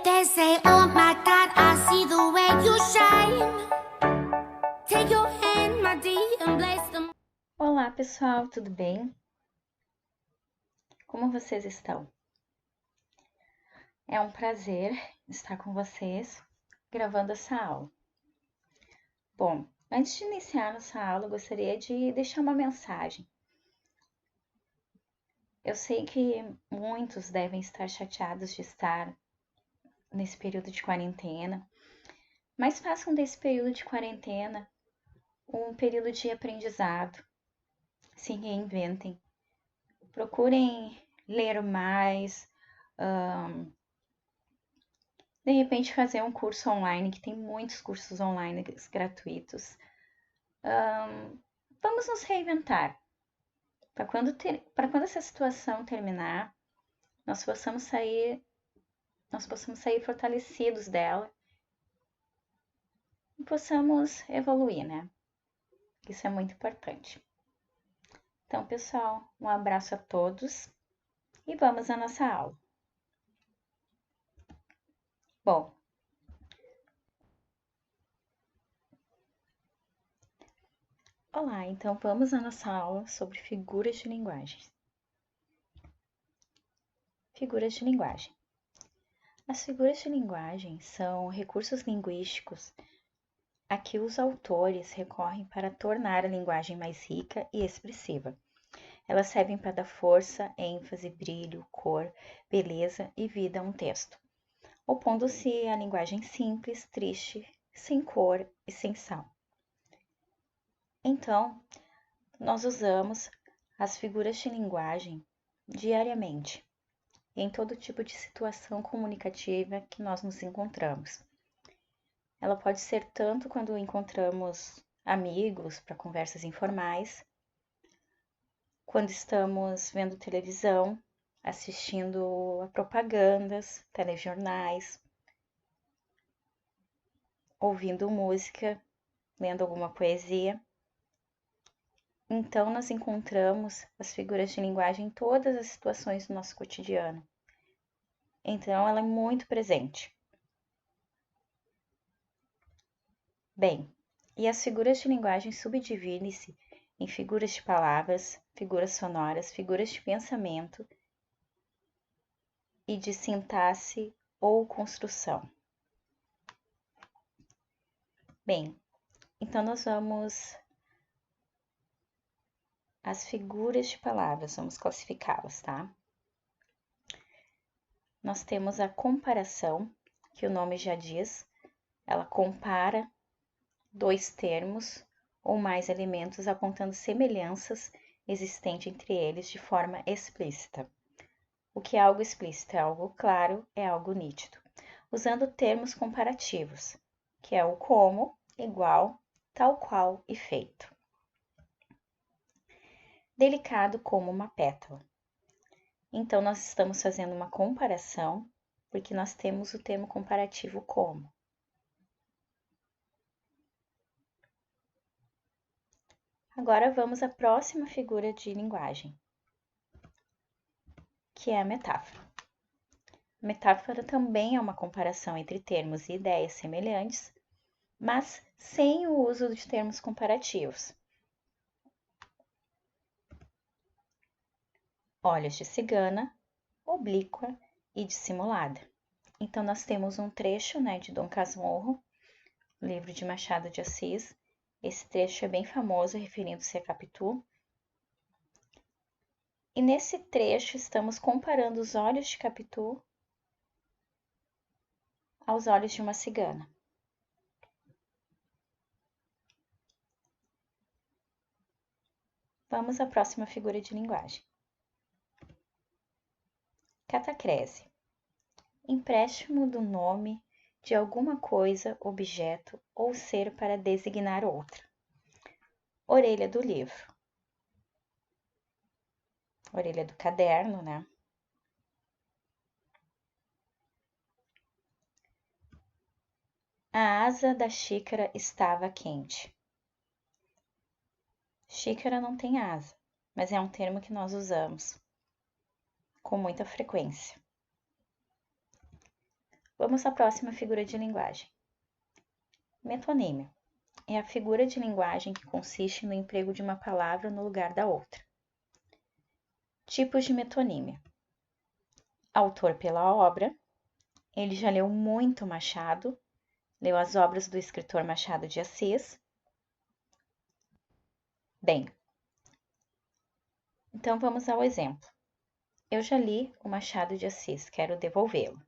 They say, oh my God, I see the way you shine. Take your hand, my dear, and bless them. Olá, pessoal, tudo bem? Como vocês estão? É um prazer estar com vocês gravando essa aula. Bom, antes de iniciar nossa aula, eu gostaria de deixar uma mensagem. Eu sei que muitos devem estar chateados de estar nesse período de quarentena, mas façam desse período de quarentena um período de aprendizado. Se reinventem. Procurem ler mais, de repente fazer um curso online, que tem muitos cursos online gratuitos. Vamos nos reinventar. Para quando essa situação terminar, nós possamos sair fortalecidos dela e possamos evoluir, né? Isso é muito importante. Então, pessoal, um abraço a todos e vamos à nossa aula. Bom, olá, então vamos à nossa aula sobre figuras de linguagem. Figuras de linguagem. As figuras de linguagem são recursos linguísticos a que os autores recorrem para tornar a linguagem mais rica e expressiva. Elas servem para dar força, ênfase, brilho, cor, beleza e vida a um texto, opondo-se à linguagem simples, triste, sem cor e sem sal. Então, nós usamos as figuras de linguagem diariamente, em todo tipo de situação comunicativa que nós nos encontramos. Ela pode ser tanto quando encontramos amigos para conversas informais, quando estamos vendo televisão, assistindo a propagandas, telejornais, ouvindo música, lendo alguma poesia. Então, nós encontramos as figuras de linguagem em todas as situações do nosso cotidiano. Então, ela é muito presente. Bem, e as figuras de linguagem subdividem-se em figuras de palavras, figuras sonoras, figuras de pensamento e de sintaxe ou construção. Bem, então nós vamos as figuras de palavras, vamos classificá-las, tá? Nós temos a comparação, que o nome já diz, ela compara dois termos ou mais elementos apontando semelhanças existentes entre eles de forma explícita. O que é algo explícito? É algo claro, é algo nítido. Usando termos comparativos, que é o como, igual, tal qual e feito. Delicado como uma pétala. Então, nós estamos fazendo uma comparação, porque nós temos o termo comparativo como. Agora, vamos à próxima figura de linguagem, que é a metáfora. A metáfora também é uma comparação entre termos e ideias semelhantes, mas sem o uso de termos comparativos. Olhos de cigana, oblíqua e dissimulada. Então, nós temos um trecho, de Dom Casmurro, livro de Machado de Assis. Esse trecho é bem famoso, referindo-se a Capitu. E nesse trecho, estamos comparando os olhos de Capitu aos olhos de uma cigana. Vamos à próxima figura de linguagem. Catacrese. Empréstimo do nome de alguma coisa, objeto ou ser para designar outra. Orelha do livro. Orelha do caderno, A asa da xícara estava quente. Xícara não tem asa, mas é um termo que nós usamos com muita frequência. Vamos à próxima figura de linguagem. Metonímia é a figura de linguagem que consiste no emprego de uma palavra no lugar da outra. Tipos de metonímia. Autor pela obra. Ele já leu muito Machado, leu as obras do escritor Machado de Assis. Bem, então vamos ao exemplo. Eu já li o Machado de Assis, quero devolvê-lo.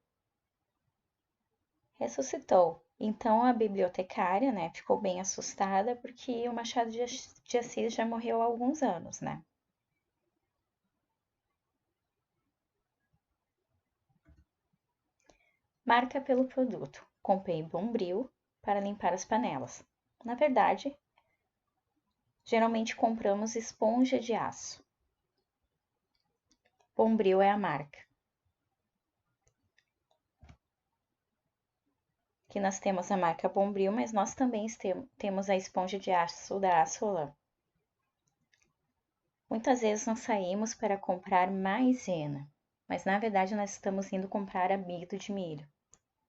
Ressuscitou. Então a bibliotecária, ficou bem assustada porque o Machado de Assis já morreu há alguns anos, Marca pelo produto. Comprei Bombril para limpar as panelas. Na verdade, geralmente compramos esponja de aço. Bombril é a marca. Que nós temos a marca Bombril, mas nós também temos a esponja de aço da Assolan. Muitas vezes nós saímos para comprar maisena, mas na verdade nós estamos indo comprar amido de milho,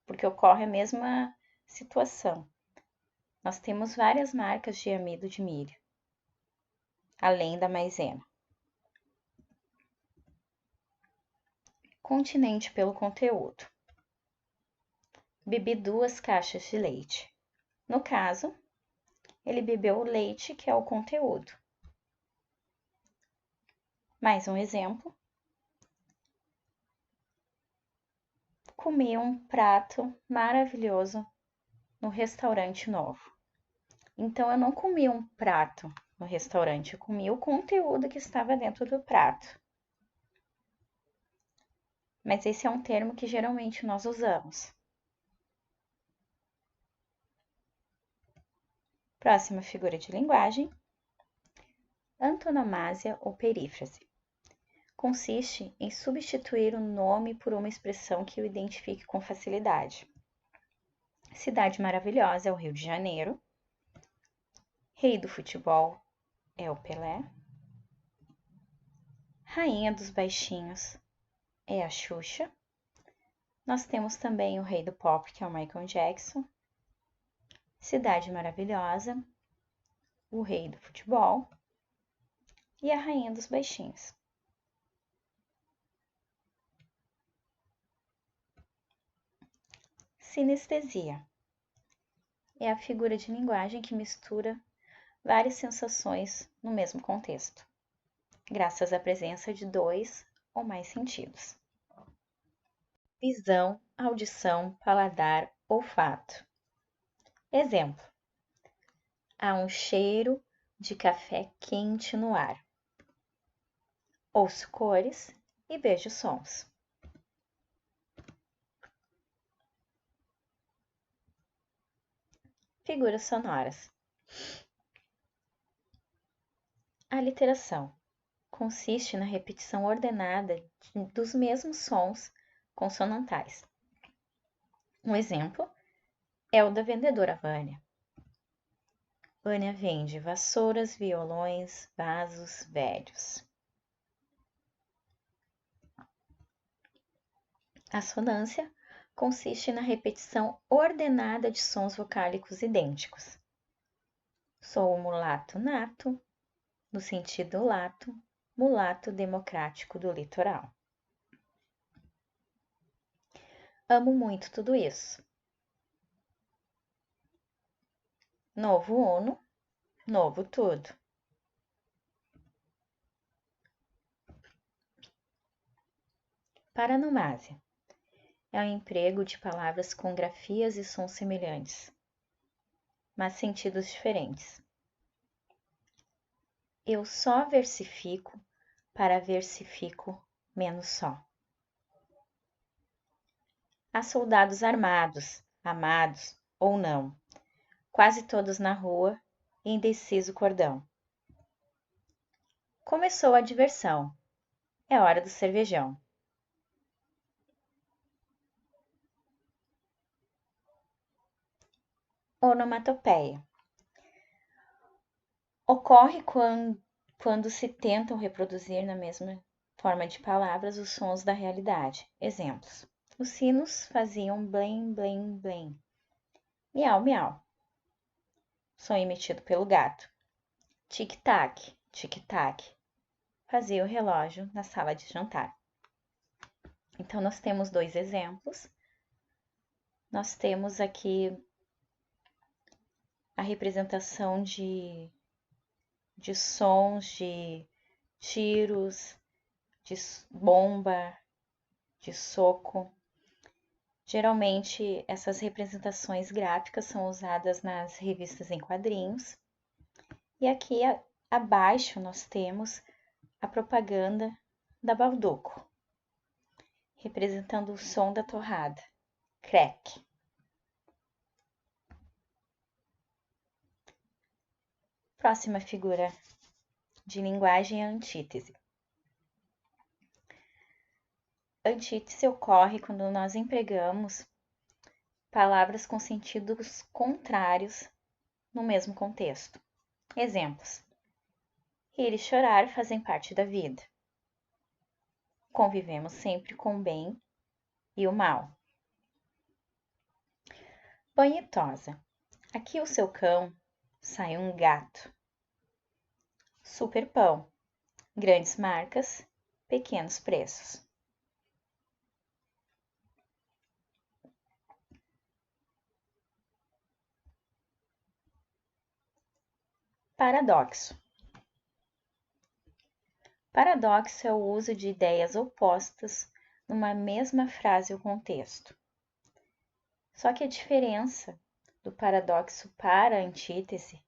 porque ocorre a mesma situação. Nós temos várias marcas de amido de milho, além da maisena. Continente pelo conteúdo. Bebi 2 caixas de leite. No caso, ele bebeu o leite, que é o conteúdo. Mais um exemplo. Comi um prato maravilhoso no restaurante novo. Então, eu não comi um prato no restaurante, eu comi o conteúdo que estava dentro do prato. Mas esse é um termo que geralmente nós usamos. Próxima figura de linguagem. Antonomásia ou perífrase. Consiste em substituir o nome por uma expressão que o identifique com facilidade. Cidade maravilhosa é o Rio de Janeiro. Rei do futebol é o Pelé. Rainha dos baixinhos é a Xuxa. Nós temos também o rei do pop, que é o Michael Jackson. Cidade maravilhosa, o rei do futebol e a rainha dos baixinhos. Sinestesia é a figura de linguagem que mistura várias sensações no mesmo contexto, graças à presença de 2 ou mais sentidos. Visão, audição, paladar, olfato. Exemplo: há um cheiro de café quente no ar. Ouço cores e vejo sons. Figuras sonoras. A literação consiste na repetição ordenada dos mesmos sons consonantais. Um exemplo é o da vendedora Vânia. Vânia vende vassouras, violões, vasos velhos. Assonância consiste na repetição ordenada de sons vocálicos idênticos. Sou o mulato nato, no sentido lato, mulato democrático do litoral. Amo muito tudo isso. Novo ono, novo tudo. Paranomásia é o emprego de palavras com grafias e sons semelhantes, mas sentidos diferentes. Eu só versifico para versifico menos só. Há soldados armados, amados ou não, quase todos na rua, indeciso cordão. Começou a diversão, é hora do cervejão. Onomatopeia Ocorre quando se tentam reproduzir na mesma forma de palavras os sons da realidade. Exemplos: os sinos faziam blém, blém, blém. Miau, miau. Som emitido pelo gato. Tic-tac, tic-tac. Fazia o relógio na sala de jantar. Então, nós temos dois exemplos. Nós temos aqui a representação de sons de tiros, de bomba, de soco. Geralmente, essas representações gráficas são usadas nas revistas em quadrinhos. E aqui abaixo nós temos a propaganda da Balduco, representando o som da torrada, crack. Próxima figura de linguagem é a antítese. Antítese ocorre quando nós empregamos palavras com sentidos contrários no mesmo contexto. Exemplos: rir e chorar fazem parte da vida. Convivemos sempre com o bem e o mal. Banhetosa. Aqui o seu cão sai um gato. Superpão. Grandes marcas, pequenos preços. Paradoxo. Paradoxo é o uso de ideias opostas numa mesma frase ou contexto. Só que a diferença do paradoxo para a antítese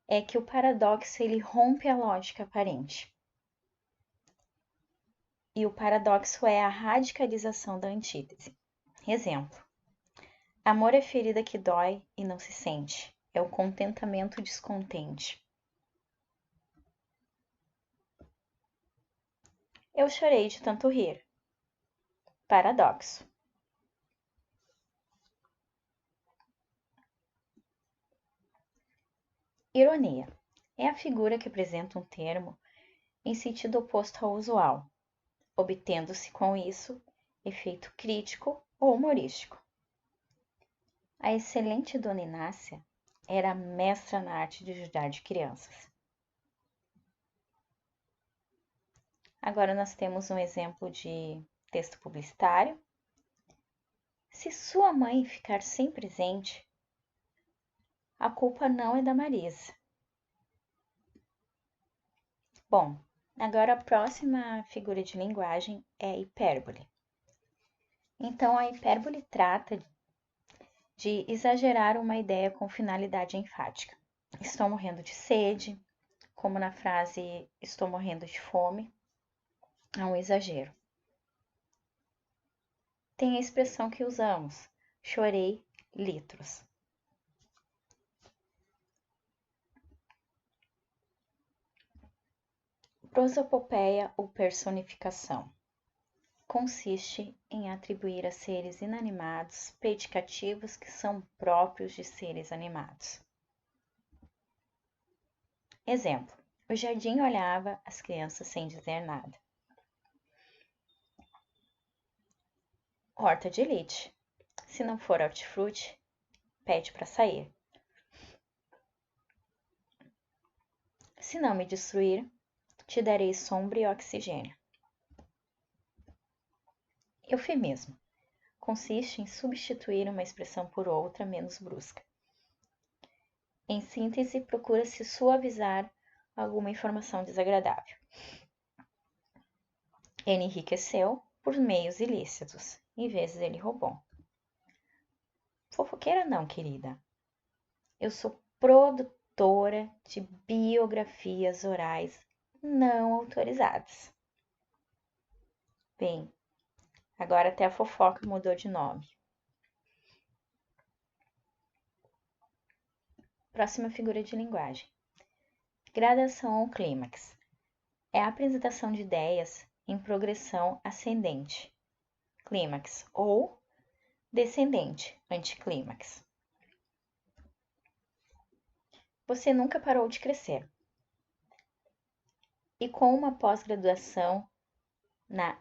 é que o paradoxo ele rompe a lógica aparente. E o paradoxo é a radicalização da antítese. Exemplo: amor é ferida que dói e não se sente. É o contentamento descontente. Eu chorei de tanto rir. Paradoxo. Ironia. É a figura que apresenta um termo em sentido oposto ao usual, obtendo-se com isso efeito crítico ou humorístico. A excelente Dona Inácia era mestra na arte de judiar de crianças. Agora nós temos um exemplo de texto publicitário. Se sua mãe ficar sem presente, a culpa não é da Marisa. Bom, agora a próxima figura de linguagem é a hipérbole. Então, a hipérbole trata de exagerar uma ideia com finalidade enfática. Estou morrendo de sede, como na frase estou morrendo de fome, é um exagero. Tem a expressão que usamos, chorei litros. Prosopopeia ou personificação. Consiste em atribuir a seres inanimados predicativos que são próprios de seres animados. Exemplo: o jardim olhava as crianças sem dizer nada. Horta de elite. Se não for hortifruti, pede para sair. Se não me destruir, te darei sombra e oxigênio. Eufemismo. Consiste em substituir uma expressão por outra menos brusca. Em síntese, procura-se suavizar alguma informação desagradável. Ele enriqueceu por meios ilícitos, em vez ele roubou. Fofoqueira não, querida. Eu sou produtora de biografias orais não autorizadas. Bem, agora até a fofoca mudou de nome. Próxima figura de linguagem. Gradação ou clímax. É a apresentação de ideias em progressão ascendente, clímax, ou descendente, anticlímax. você nunca parou de crescer. E com uma pós-graduação na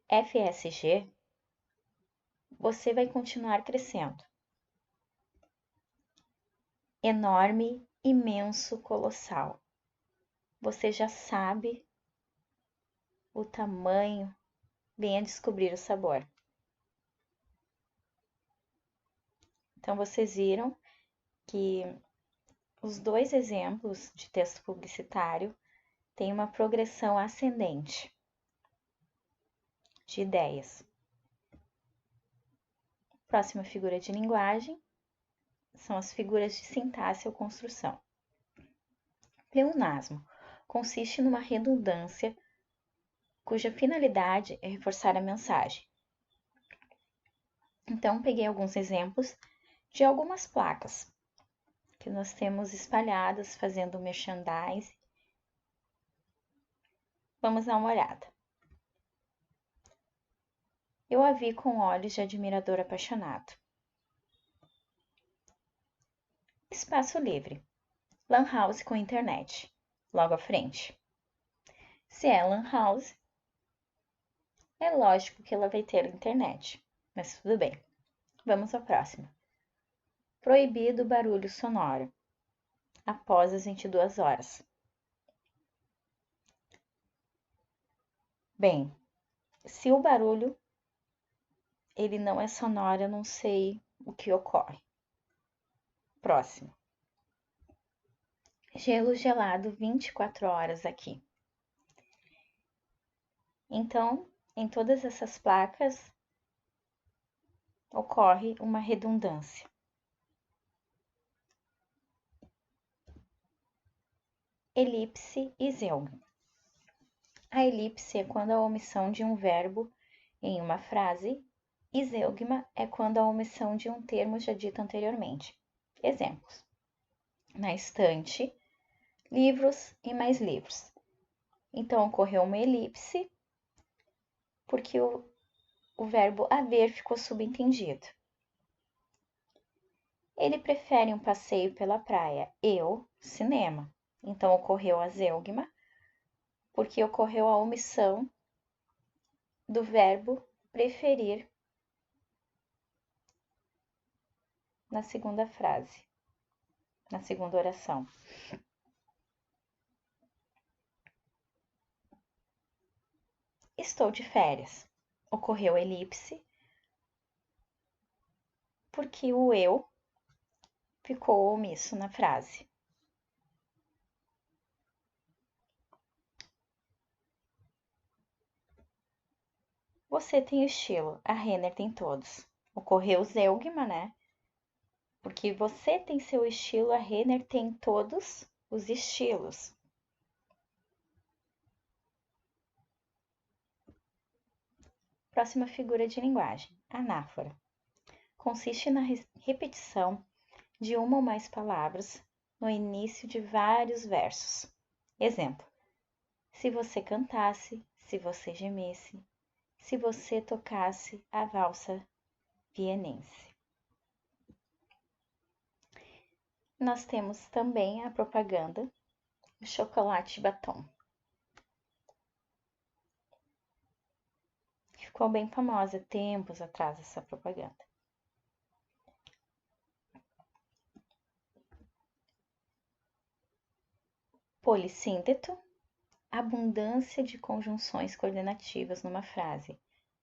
FSG, você vai continuar crescendo. Enorme, imenso, colossal. Você já sabe o tamanho, venha descobrir o sabor. Então, vocês viram que os dois exemplos de texto publicitário têm uma progressão ascendente de ideias. Próxima figura de linguagem são as figuras de sintaxe ou construção. Pleonasmo consiste numa redundância cuja finalidade é reforçar a mensagem. Então, peguei alguns exemplos de algumas placas que nós temos espalhadas fazendo merchandising. Vamos dar uma olhada. Eu a vi com olhos de admirador apaixonado. Espaço livre. Lan house com internet. Logo à frente. Se é lan house, é lógico que ela vai ter internet, mas tudo bem. Vamos ao próximo. Proibido barulho sonoro. Após as 22 horas. Bem, se o barulho ele não é sonoro, eu não sei o que ocorre. Próximo. Gelo gelado 24 horas aqui. Então, em todas essas placas, ocorre uma redundância. Elipse e zeugma. A elipse é quando a omissão de um verbo em uma frase, e zeugma é quando a omissão de um termo já dito anteriormente. Exemplos. Na estante, livros e mais livros. Então, ocorreu uma elipse, porque o verbo haver ficou subentendido. Ele prefere um passeio pela praia, eu, cinema. Então, ocorreu a zeugma, porque ocorreu a omissão do verbo preferir na segunda frase, na segunda oração. Estou de férias. Ocorreu elipse, porque o eu ficou omisso na frase. Você tem estilo, a Renner tem todos. Ocorreu zeugma, né? Porque você tem seu estilo, a Renner tem todos os estilos. Próxima figura de linguagem, anáfora. Consiste na repetição de uma ou mais palavras no início de vários versos. Exemplo: se você cantasse, se você gemesse, se você tocasse a valsa vienense. Nós temos também a propaganda do chocolate batom. Ficou bem famosa tempos atrás essa propaganda. Polissínteto, abundância de conjunções coordenativas numa frase.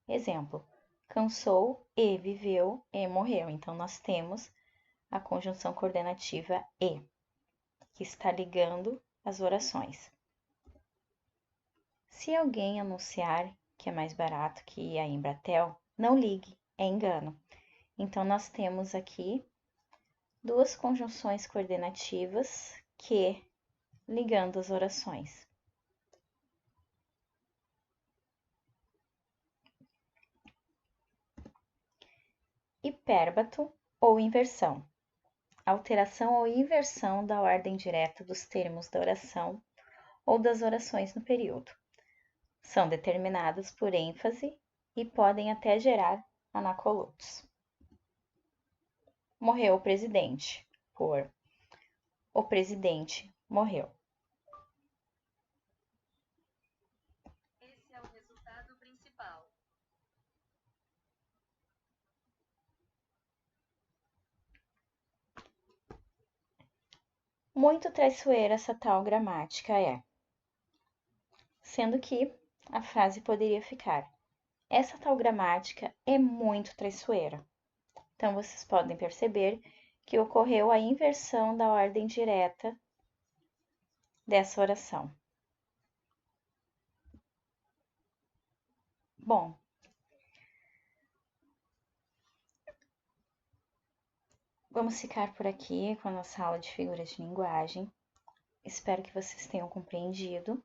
Exemplo: cansou e viveu e morreu. Então, nós temos a conjunção coordenativa e, que está ligando as orações. Se alguém anunciar que é mais barato que a Embratel, não ligue, é engano. Então, nós temos aqui duas conjunções coordenativas que ligando as orações. Hipérbato ou inversão. Alteração ou inversão da ordem direta dos termos da oração ou das orações no período. São determinadas por ênfase e podem até gerar anacolutos. Morreu o presidente, por O presidente morreu. Esse é o resultado principal. Muito traiçoeira essa tal gramática é. Sendo que a frase poderia ficar: essa tal gramática é muito traiçoeira. Então, vocês podem perceber que ocorreu a inversão da ordem direta dessa oração. Bom, vamos ficar por aqui com a nossa aula de figuras de linguagem. Espero que vocês tenham compreendido.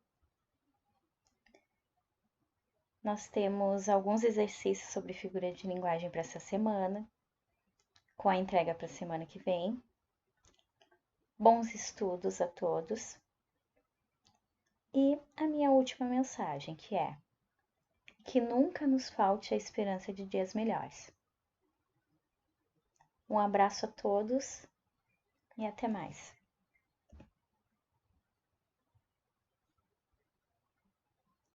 Nós temos alguns exercícios sobre figura de linguagem para essa semana, com a entrega para a semana que vem. Bons estudos a todos. E a minha última mensagem, que é: que nunca nos falte a esperança de dias melhores. Um abraço a todos e até mais.